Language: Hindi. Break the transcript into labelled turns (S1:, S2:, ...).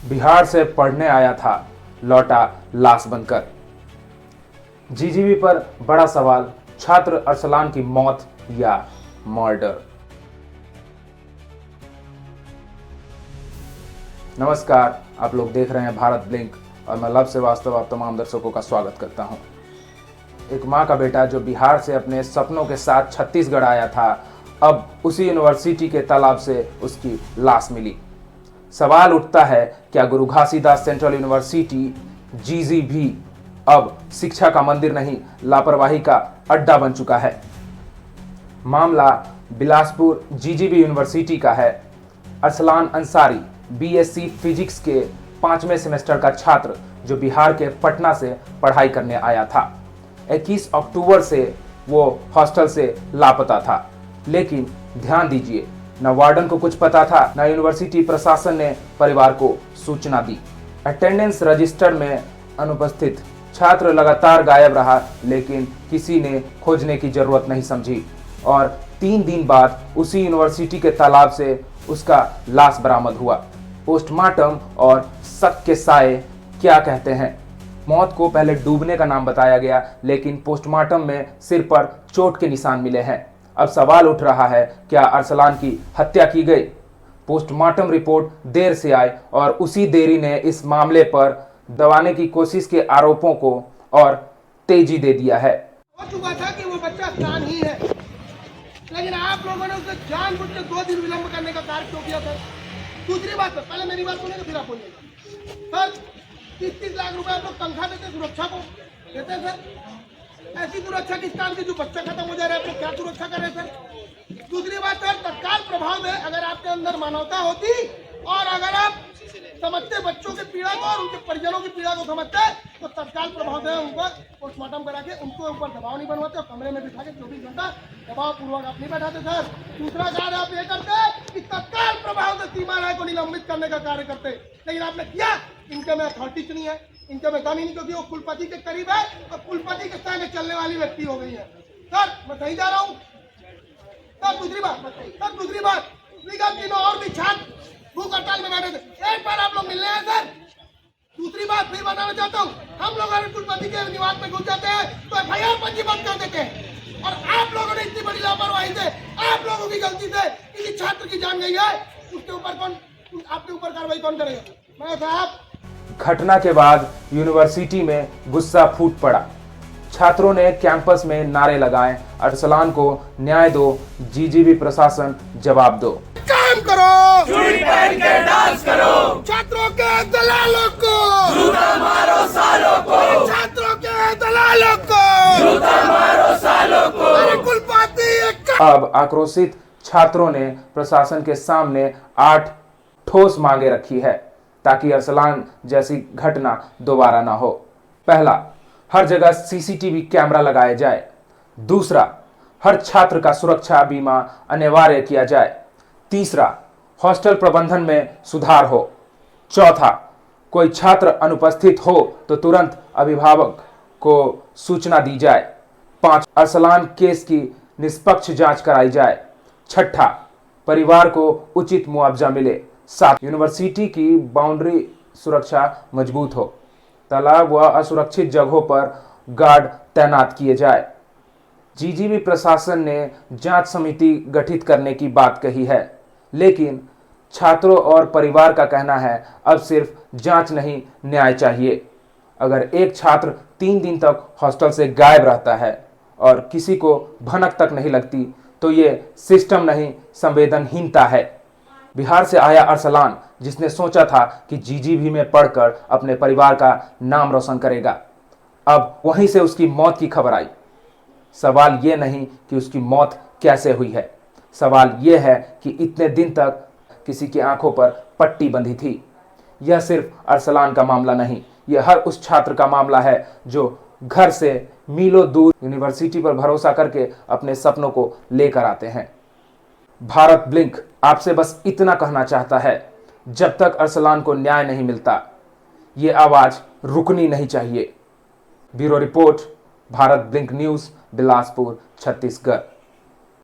S1: बिहार से पढ़ने आया था, लौटा लाश बनकर। जीजीबी पर बड़ा सवाल, छात्र अरसलान की मौत या मर्डर। नमस्कार, आप लोग देख रहे हैं भारत ब्लिंक और मैं लव श्रीवास्तव आप तमाम दर्शकों का स्वागत करता हूं। एक मां का बेटा जो बिहार से अपने सपनों के साथ छत्तीसगढ़ आया था, अब उसी यूनिवर्सिटी के तालाब से उसकी लाश मिली। सवाल उठता है, क्या गुरु घासीदास सेंट्रल यूनिवर्सिटी जीजी भी अब शिक्षा का मंदिर नहीं, लापरवाही का अड्डा बन चुका है? मामला बिलासपुर जीजीबी यूनिवर्सिटी का है। अरसलान अंसारी बीएससी फिजिक्स के 5वें सेमेस्टर का छात्र जो बिहार के पटना से पढ़ाई करने आया था। 21 अक्टूबर से वो हॉस्टल से लापता था, लेकिन ध्यान दीजिए, न वार्डन को कुछ पता था, न यूनिवर्सिटी प्रशासन ने परिवार को सूचना दी। अटेंडेंस रजिस्टर में अनुपस्थित छात्र लगातार गायब रहा, लेकिन किसी ने खोजने की जरूरत नहीं समझी और 3 दिन बाद उसी यूनिवर्सिटी के तालाब से उसका लाश बरामद हुआ। पोस्टमार्टम और शक के साए क्या कहते हैं? मौत को पहले डूबने का नाम बताया गया, लेकिन पोस्टमार्टम में सिर पर चोट के निशान मिले हैं। अब सवाल उठ रहा है, क्या अरसलान की हत्या की गई? पोस्टमार्टम रिपोर्ट देर से आई और उसी देरी ने इस मामले पर दबाने की कोशिश के आरोपों को और तेजी दे दिया है।
S2: हो चुका था कि वो बच्चा अरसलान ही है, लेकिन आप लोगों ने उसे जानबूझ के 2 दिन विलंब करने का कार्य क्यों किया सर? दूसरी बात, तो पहले मेरी बात सुनेगा, फिर आप बोलिएगा। सर 30-30 लाख रुपए आप लोग तनख्वाह देते, सुरक्षा को देते हैं सर। ऐसी सुरक्षा किस काम की जो बच्चा खत्म हो जा रहा है, आप लोग क्या सुरक्षा कर रहे हैं सर? दूसरी बात सर, तत्काल प्रभाव में अगर आपके अंदर मानवता होती और अगर आप समझते बच्चों की पीड़ा को और उनके परिजनों की पीड़ा को समझते, तो तत्काल प्रभाव में उनको पोस्टमार्टम करा के उनको ऊपर दबाव नहीं बनवाते और कमरे में बिठा के 24 घंटा दबाव पूर्वक आप नहीं बैठाते सर। दूसरा कार्य आप ये करते कि तत्काल प्रभाव से सीमा राय को निलंबित करने का कार्य करते, लेकिन आपने किया। इनके में अथॉरिटी नहीं है, इनके में दम ही नहीं, क्योंकि वो कुलपति के करीब है और कुलपति के साथ चलने वाली व्यक्ति हो गई है। सर मैं सही जा रहा हूँ सर? दूसरी बात निगम तीनों और भी छात्र भूख हड़ताल में बैठे थे, एक बार आप लोग मिलने आए सर। दूसरी बात फिर बताना चाहता हूँ, हम लोग अगर कुलपति के निवास में घुस जाते हैं तो एफआईआर पंजीबद्ध कर देते हैं, और आप लोगों ने इतनी बड़ी लापरवाही से, आप लोगों की गलती से किसी छात्र की जान गई है, उसके ऊपर कौन, आपके ऊपर कार्रवाई कौन करेगा? मैं साहब।
S1: घटना के बाद यूनिवर्सिटी में गुस्सा फूट पड़ा। छात्रों ने कैंपस में नारे लगाए, अरसलान को न्याय दो, जीजीबी प्रशासन जवाब दो।
S2: काम करो,
S3: चूड़ी पहन के डांस करो,
S2: छात्रों के दलालों को
S3: जूता मारो सालों को,
S2: छात्रों के दलालों को
S3: जूता मारो सालों को।
S2: अरे कुलपति
S1: अब आक्रोशित छात्रों ने प्रशासन के सामने 8 ठोस मांगे रखी है ताकि अरसलान जैसी घटना दोबारा ना हो। पहला, हर जगह सीसीटीवी कैमरा लगाया जाए। दूसरा, हर छात्र का सुरक्षा बीमा अनिवार्य किया जाए। तीसरा, हॉस्टल प्रबंधन में सुधार हो। चौथा, कोई छात्र अनुपस्थित हो तो तुरंत अभिभावक को सूचना दी जाए। 5, अरसलान केस की निष्पक्ष जांच कराई जाए। छठा, परिवार को उचित मुआवजा मिले। 7, यूनिवर्सिटी की बाउंड्री सुरक्षा मजबूत हो। तालाब व असुरक्षित जगहों पर गार्ड तैनात किए जाए। जीजीबी प्रशासन ने जांच समिति गठित करने की बात कही है, लेकिन छात्रों और परिवार का कहना है अब सिर्फ जांच नहीं, न्याय चाहिए। अगर एक छात्र 3 दिन तक हॉस्टल से गायब रहता है और किसी को भनक तक नहीं लगती, तो ये सिस्टम नहीं, संवेदनहीनता है। बिहार से आया अरसलान, जिसने सोचा था कि जीजीबी में पढ़कर अपने परिवार का नाम रोशन करेगा, अब वहीं से उसकी मौत की खबर आई। सवाल ये नहीं कि उसकी मौत कैसे हुई है, सवाल ये है कि इतने दिन तक किसी की आंखों पर पट्टी बंधी थी। यह सिर्फ अरसलान का मामला नहीं, यह हर उस छात्र का मामला है जो घर से मीलों दूर यूनिवर्सिटी पर भरोसा करके अपने सपनों को लेकर आते हैं। भारत ब्लिंक आपसे बस इतना कहना चाहता है, जब तक अरसलान को न्याय नहीं मिलता, ये आवाज रुकनी नहीं चाहिए। Bureau report, Bharat blink news, Bilaspur, Chhattisgarh.